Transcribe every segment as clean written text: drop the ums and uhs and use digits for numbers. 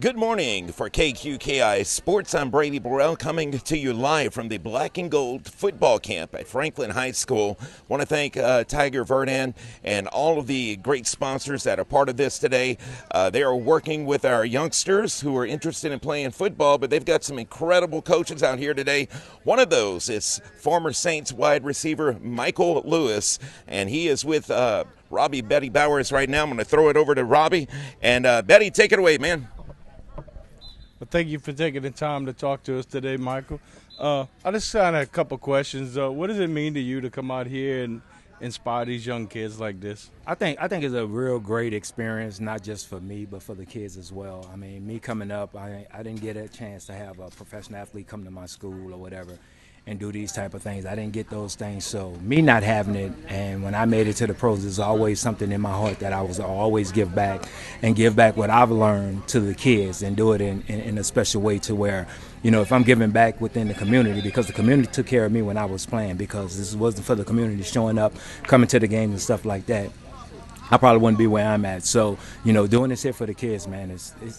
Good morning for KQKI Sports. I'm Brady Burrell coming to you live from the Black and Gold football camp at Franklin High School. Want to thank Tiger Verdant and all of the great sponsors that are part of this today. They are working with our youngsters who are interested in playing football, but they've got some incredible coaches out here today. One of those is former Saints wide receiver Michael Lewis, and he is with Robbie Betty Bowers right now. I'm going to throw it over to Robbie. And Betty, take it away, man. Well, thank you for taking the time to talk to us today, Michael. I just had a couple questions. What does it mean to you to come out here and inspire these young kids like this? I think it's a real great experience, not just for me, but for the kids as well. I mean, me coming up, I didn't get a chance to have a professional athlete come to my school or whatever and do these type of things. I didn't get those things. So me not having it, and when I made it to the pros, there's always something in my heart that I was always give back and give back what I've learned to the kids and do it in a special way to where, you know, if I'm giving back within the community, because the community took care of me when I was playing, because this wasn't for the community showing up, coming to the games and stuff like that, I probably wouldn't be where I'm at. So, you know, doing this here for the kids, man,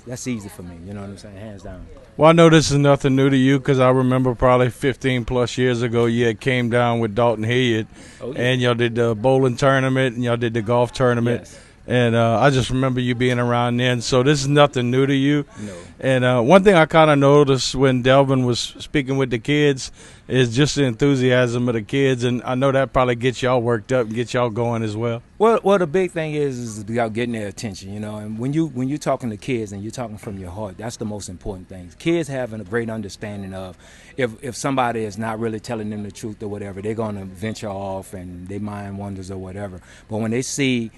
that's easy for me. You know what I'm saying? Hands down. Well, I know this is nothing new to you because I remember probably 15 plus years ago you had came down with Dalton Hilliard, and y'all did the bowling tournament and y'all did the golf tournament. Yes. And I just remember you being around then. So this is nothing new to you. No. And one thing I kind of noticed when Delvin was speaking with the kids is just the enthusiasm of the kids. And I know that probably gets y'all worked up and gets y'all going as well. Well, the big thing is about getting their attention, you know. And when you're talking to kids and you're talking from your heart, that's the most important thing. Kids having a great understanding of if somebody is not really telling them the truth or whatever, they're going to venture off and their mind wanders or whatever. But when they see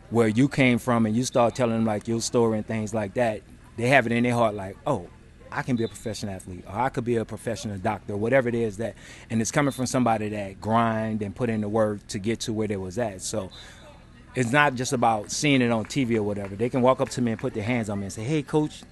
where you came from and you start telling them like your story and things like that, they have it in their heart like, oh, I can be a professional athlete, or I could be a professional doctor, whatever it is that, and it's coming from somebody that grind and put in the work to get to where they was at. So it's not just about seeing it on TV or whatever. They can walk up to me and put their hands on me and say, hey, coach,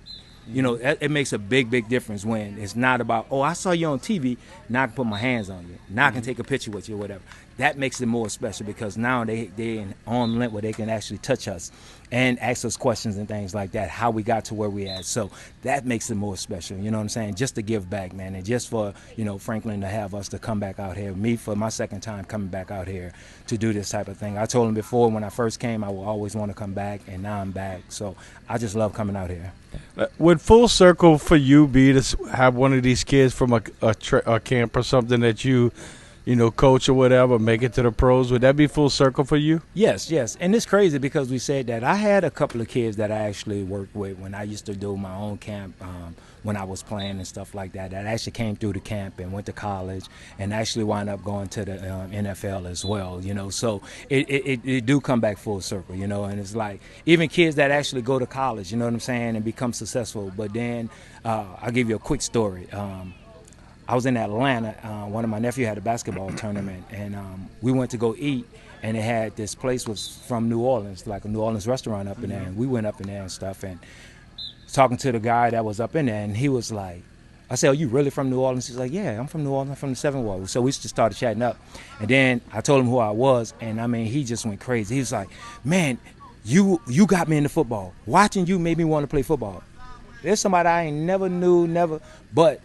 you know, it makes a big, big difference when it's not about, oh, I saw you on TV, now I can put my hands on you. Now I can take a picture with you or whatever. That makes it more special because now they're on length where they can actually touch us and ask us questions and things like that, how we got to where we at. So that makes it more special, you know what I'm saying? Just to give back, man, and just for, you know, Franklin to have us to come back out here, me for my second time coming back out here to do this type of thing. I told him before when I first came I would always want to come back, and now I'm back. So I just love coming out here. Would full circle for you be to have one of these kids from a camp or something that you know, coach or whatever, make it to the pros? Would that be full circle for you? Yes. And it's crazy because we said that I had a couple of kids that I actually worked with when I used to do my own camp when I was playing and stuff like that actually came through the camp and went to college and actually wound up going to the NFL as well, you know. So it do come back full circle, you know, and it's like even kids that actually go to college, you know what I'm saying, and become successful. But then I'll give you a quick story. I was in Atlanta. One of my nephew had a basketball tournament, and we went to go eat, and they had this place was from New Orleans, like a New Orleans restaurant up in there, and we went up in there and stuff, and talking to the guy that was up in there, and he was like, I said, "Are you really from New Orleans?" He's like, "Yeah, I'm from New Orleans. I'm from the Seventh Ward." So we just started chatting up, and then I told him who I was, and I mean, he just went crazy. He was like, "Man, you got me into football. Watching you made me want to play football. There's somebody I ain't never knew, but."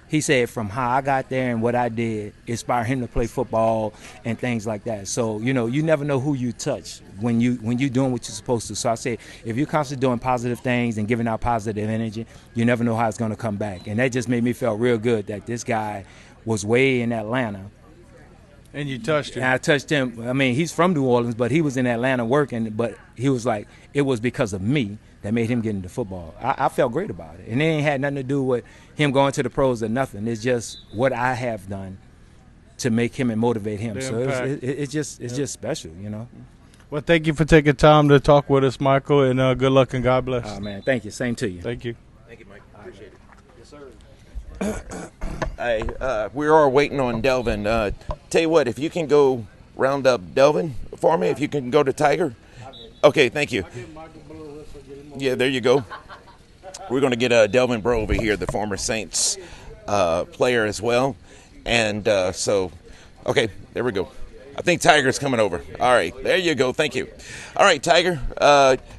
He said from how I got there and what I did inspired him to play football and things like that. So, you know, you never know who you touch when you're doing what you're supposed to. So I said, if you're constantly doing positive things and giving out positive energy, you never know how it's going to come back. And that just made me feel real good that this guy was way in Atlanta. And you touched him. And I touched him. I mean, he's from New Orleans, but he was in Atlanta working. But he was like, it was because of me that made him get into football. I felt great about it. And it ain't had nothing to do with him going to the pros or nothing. It's just what I have done to make him and motivate him. So it's just special, you know. Well, thank you for taking time to talk with us, Michael, and good luck and God bless. Oh, man, thank you. Same to you. Thank you. Thank you, Mike. Appreciate it. Yes, sir. We are waiting on Delvin. Tell you what, if you can go round up Delvin for me, if you can go to Tiger. Okay, thank you. Yeah, there you go. We're going to get Delvin Breaux over here, the former Saints player as well. And so, okay, there we go. I think Tiger's coming over. All right, there you go. Thank you. All right, Tiger.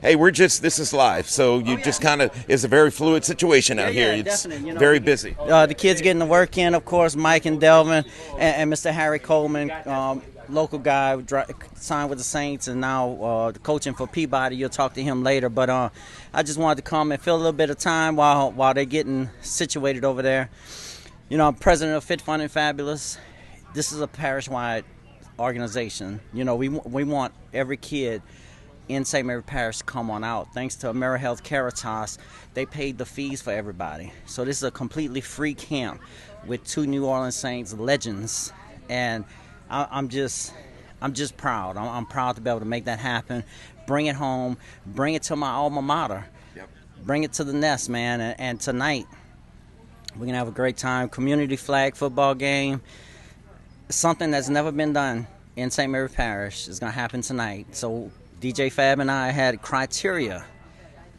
Hey, this is live, so you just kind of, it's a very fluid situation out here. It's definitely. very busy. The kids getting the work in, of course, Mike and Delvin and Mr. Harry Coleman, local guy, signed with the Saints and now coaching for Peabody. You'll talk to him later. But I just wanted to come and fill a little bit of time while they're getting situated over there. You know, I'm president of Fit, Fun, and Fabulous. This is a parish-wide organization. You know, we want every kid in St. Mary Parish to come on out. Thanks to AmeriHealth Caritas, they paid the fees for everybody. So this is a completely free camp with 2 New Orleans Saints legends, and I'm just proud. I'm proud to be able to make that happen, bring it home, bring it to my alma mater, bring it to the nest, man. And tonight we're gonna have a great time. Community flag football game. Something that's never been done in St. Mary Parish is going to happen tonight. So DJ Fab and I had criteria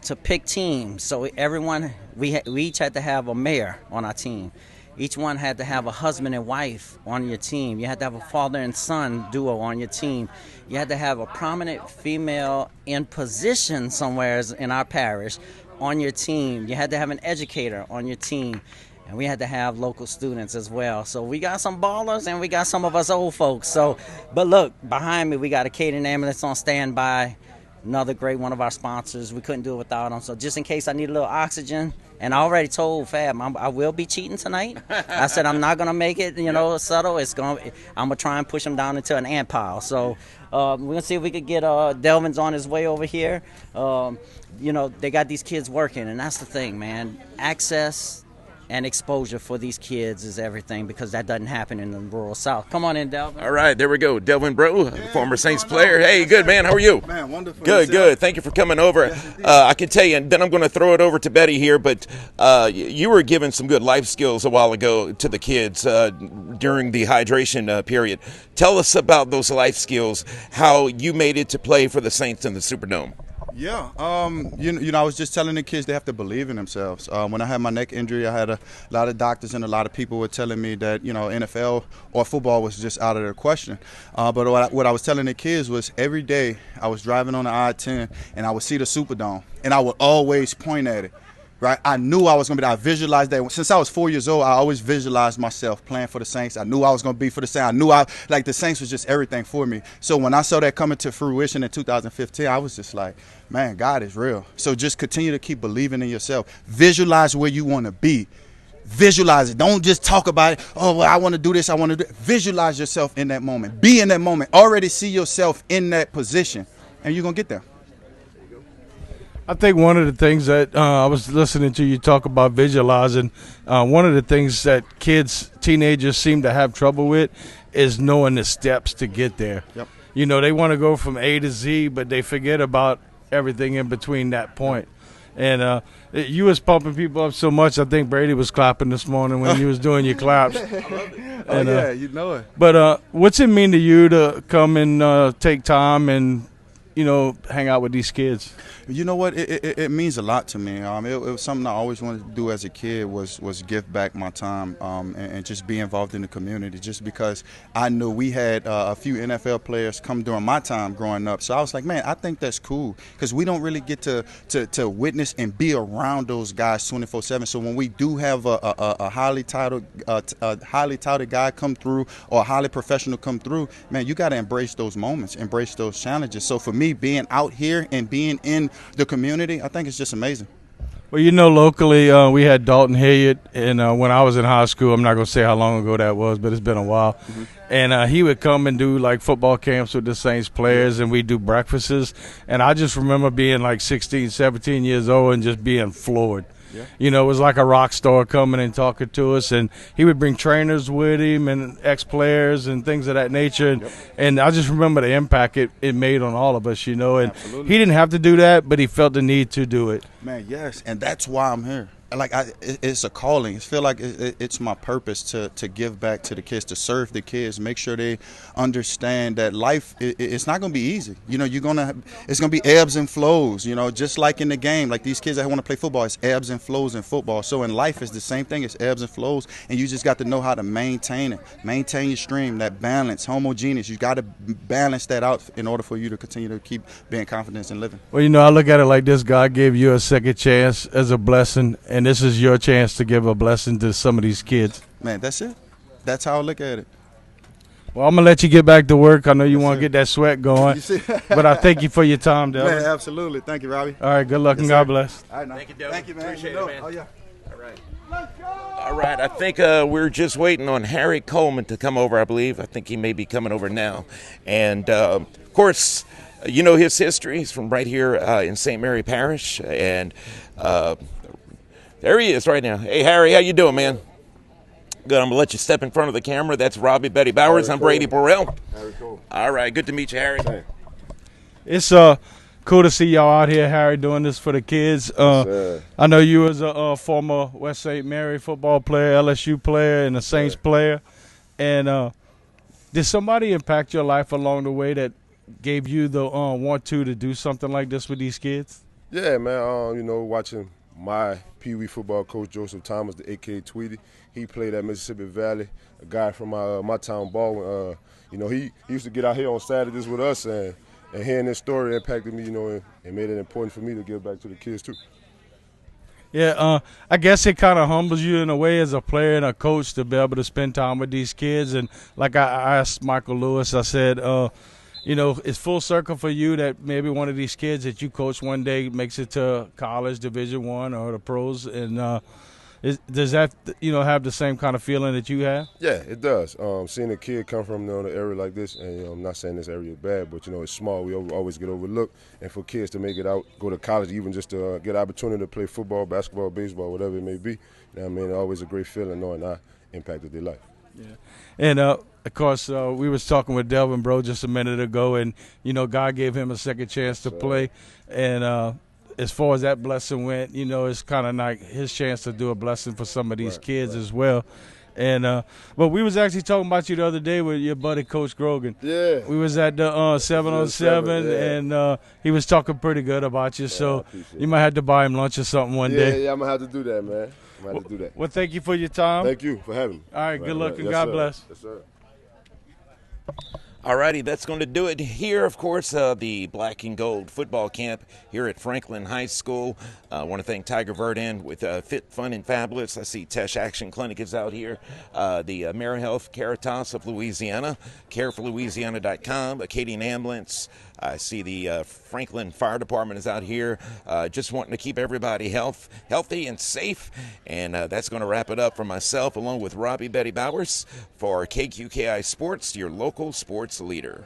to pick teams. So everyone, we each had to have a mayor on our team. Each one had to have a husband and wife on your team. You had to have a father and son duo on your team. You had to have a prominent female in position somewhere in our parish on your team. You had to have an educator on your team. And we had to have local students as well. So we got some ballers and we got some of us old folks. So, but look, behind me we got a Caden ambulance on standby. Another great one of our sponsors. We couldn't do it without them. So just in case I need a little oxygen, and I already told Fab I will be cheating tonight. I said I'm not gonna make it, subtle. I'm gonna try and push him down into an ant pile. So we're gonna see if we could get Delvin's on his way over here. They got these kids working, and that's the thing, man. Access and exposure for these kids is everything, because that doesn't happen in the rural South. Come on in, Delvin. All right, there we go. Delvin Breaux, former Saints player. Hey, good, man. How are you? Man, wonderful. Good. Thank you for coming over. I can tell you, and then I'm going to throw it over to Betty here, but you were giving some good life skills a while ago to the kids during the hydration period. Tell us about those life skills, how you made it to play for the Saints in the Superdome. Yeah, I was just telling the kids they have to believe in themselves. When I had my neck injury, I had a lot of doctors and a lot of people were telling me that, NFL or football was just out of the question. But what I was telling the kids was every day I was driving on the I-10 and I would see the Superdome and I would always point at it. Right, I knew I was going to be there. I visualized that. Since I was 4 years old, I always visualized myself playing for the Saints. I knew I was going to be for the Saints. I knew the Saints was just everything for me. So when I saw that coming to fruition in 2015, I was just like, man, God is real. So just continue to keep believing in yourself. Visualize where you want to be. Visualize it. Don't just talk about it. Oh, well, I want to do this. I want to do it. Visualize yourself in that moment. Be in that moment. Already see yourself in that position, and you're going to get there. I think one of the things that I was listening to you talk about visualizing, one of the things that teenagers seem to have trouble with is knowing the steps to get there. Yep. They want to go from A to Z, but they forget about everything in between that point. And you was pumping people up so much, I think Brady was clapping this morning when you was doing your claps. Yeah, you know it. But what's it mean to you to come and take time and hang out with these kids? You know what? It means a lot to me. It was something I always wanted to do as a kid was give back my time and just be involved in the community. Just because I knew we had a few NFL players come during my time growing up, so I was like, man, I think that's cool because we don't really get to witness and be around those guys 24/7. So when we do have a highly touted guy come through or a highly professional come through, man, you got to embrace those moments, embrace those challenges. So for me, being out here and being in the community, I think it's just amazing. Well, locally we had Dalton Hilliard, and when I was in high school, I'm not going to say how long ago that was, but it's been a while. Mm-hmm. And he would come and do like football camps with the Saints players, and we'd do breakfasts. And I just remember being like 16, 17 years old and just being floored. Yeah. It was like a rock star coming and talking to us, and he would bring trainers with him and ex-players and things of that nature. And I just remember the impact it made on all of us, and Absolutely. He didn't have to do that, but he felt the need to do it. Man, yes, and that's why I'm here. it's a calling. I feel like it's my purpose to give back to the kids, to serve the kids, make sure they understand that life it's not going to be easy. You know, it's going to be ebbs and flows. You know, just like in the game, like these kids that want to play football, it's ebbs and flows in football. So in life, it's the same thing. It's ebbs and flows, and you just got to know how to maintain it, maintain your stream, that balance, homogeneous. You got to balance that out in order for you to continue to keep being confident and living. Well, you know, I look at it like this: God gave you a second chance as a blessing, and this is your chance to give a blessing to some of these kids. Man, that's it. That's how I look at it. Well, I'm going to let you get back to work. I know you want to get that sweat going, but I thank you for your time, Delvin. Man, absolutely. Thank you, Robbie. All right, good luck and God bless. All right, Thank you, Delvin. Thank you, man. Appreciate it, man. Oh, yeah. All right, I think we're just waiting on Harry Coleman to come over, I believe. I think he may be coming over now. And, of course, you know his history. He's from right here in St. Mary Parish. And there he is right now. Hey, Harry, how you doing, man? Good. I'm going to let you step in front of the camera. That's Robbie Betty Bowers. I'm Brady Burrell. Harry Cole. All right, good to meet you, Harry. Hey. It's cool to see y'all out here, Harry, doing this for the kids. I know you was a former West St. Mary football player, LSU player, and a Saints player. And did somebody impact your life along the way that gave you the want to do something like this with these kids? Yeah, man. You know, watching my Pee Wee football coach, Joseph Thomas, the a.k.a. Tweety. He played at Mississippi Valley. A guy from my town, Baldwin. You know, he used to get out here on Saturdays with us, and hearing this story impacted me, you know, and made it important for me to give back to the kids too. Yeah, I guess it kind of humbles you in a way as a player and a coach to be able to spend time with these kids. And like I asked Michael Lewis, I said, you know, it's full circle for you that maybe one of these kids that you coach one day makes it to college, Division I, or the pros. And does that, you know, have the same kind of feeling that you have? Yeah, it does. Seeing a kid come from an area like this, and I'm not saying this area is bad, but you know it's small. We always get overlooked, and for kids to make it out, go to college, even just to get an opportunity to play football, basketball, baseball, whatever it may be. You know what I mean, it's always a great feeling knowing I impacted their life. Yeah, and of course we was talking with Delvin Bro just a minute ago, and you know God gave him a second chance to play, and as far as that blessing went, you know, it's kind of like his chance to do a blessing for some of these kids as well. And but we was actually talking about you the other day with your buddy Coach Grogan. Yeah. We was at the 707, yeah. and he was talking pretty good about you. So you might have to buy him lunch or something one day. Yeah, I'm gonna have to do that, man. I'm gonna have to do that. Well, thank you for your time. Thank you for having me. All right, good luck and Yes, God sir. bless. Yes, sir. Alrighty, that's going to do it here. Of course, the Black and Gold football camp here at Franklin High School. I want to thank Tiger Verdin with Fit, Fun, and Fabulous. I see Tesh Action Clinic is out here. The AmeriHealth Caritas of Louisiana, careforlouisiana.com, Acadian Ambulance. I see the Franklin Fire Department is out here, just wanting to keep everybody healthy and safe. And that's going to wrap it up for myself, along with Robbie Betty Bowers, for KQKI Sports, your local sports leader.